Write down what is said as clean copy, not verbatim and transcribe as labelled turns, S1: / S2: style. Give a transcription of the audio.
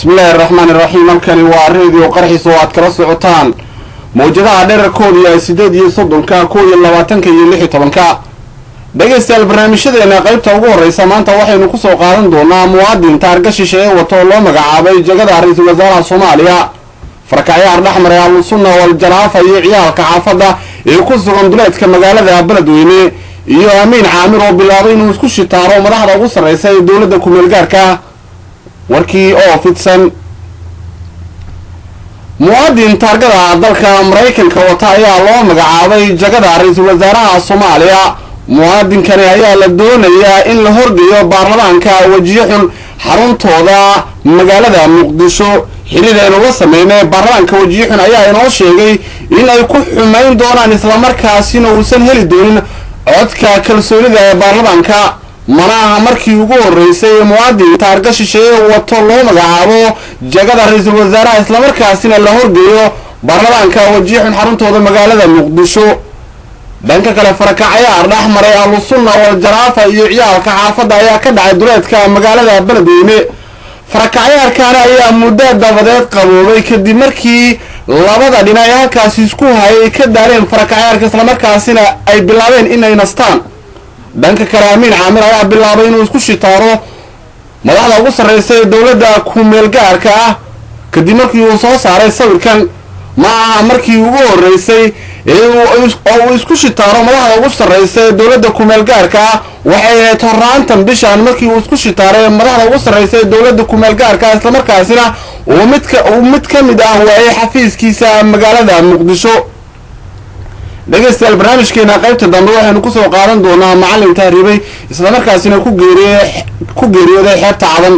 S1: بسم الله الرحمن الرحيم. halkani waa radio qarxiis oo aad kala socotaan mowjadaha dhererkooda iyo 8 iyo 20 iyo 16 dhageystayaal barnaamijyadeena qaybta ugu horeysa maanta waxaynu ku soo qaadan doonaa muwaadin taargashish ee wato loo magacaabay jagada ra'iisul wasaaraha Soomaaliya farkacyaar dhaxmaray al-sunna wal jaraafa iyo ciyaalka xaafada ee ku sugan duleedka magaalada Beledweyne iyo Amiin Caamir oo bilaabay inuu isku shitaaro madaxda ugu sareysa ee dawladda ku meel gaarka warkii oo fidsan muwaadin taargada dalka Mareykanka wata ayaa loo magacaabay jagada ra'iisul wasaaraha Soomaaliya muwaadinkani ayaa la doonayaa in la horgeeyo baarlamaanka wajiyo xun xaruntooda magaalada Muqdisho xiriireen uga sameeyay baarlamaanka wajiyo xun ayaa inoo sheegay in ay ku xumeyn doonaan isla markaasina uusan heli doonin codka kalsoonida ee baarlamaanka manaha markii ugu horeysay muwaadin taargashish ee wato loo magacaabo jagada ra'iisul wasaaraha isla markaasina la horgeeyo baarlamaanka wajiyo xun xaruntooda magaalada Muqdisho dhanka kale farkacyaar dhaxmaray al-sunna wal jaraafa iyo ciyaalka xaafada ayaa ka dhacay duleedka magaalada Beledweyne farkacyaarkan ayaa muddo dabadeed qaboobay kadib markii labada dhinac halkaas isku hayay ka daareen farkacyaarka isla markaasina ay bilaabeen inay nastaan dhanka kale Amiin Caamir ayaa bilaabay inuu isku shitaaro madaxda ugu sareysa ee dawladda ku meel gaarka ah kadib markii uu soo saaray sawirkan ma aha markii ugu horeysay uu isku shitaaro madaxda ugu sareysa ee dawladda ku meel gaarka ah waxay ahayd horaantan bishan markii uu isku shitaaray madaxda ugu sareysa ee dawladda ku meel gaarka isla markaasina uu mid ka mid ah waayay xafiiskiisa magaalada Muqdisho dhageystayaal barnaamijkeena qaybta dambe waxaynu ku soo qaadan doonaa macallin tahriibay isla markaasina ku geeriyooday xeebta Cadan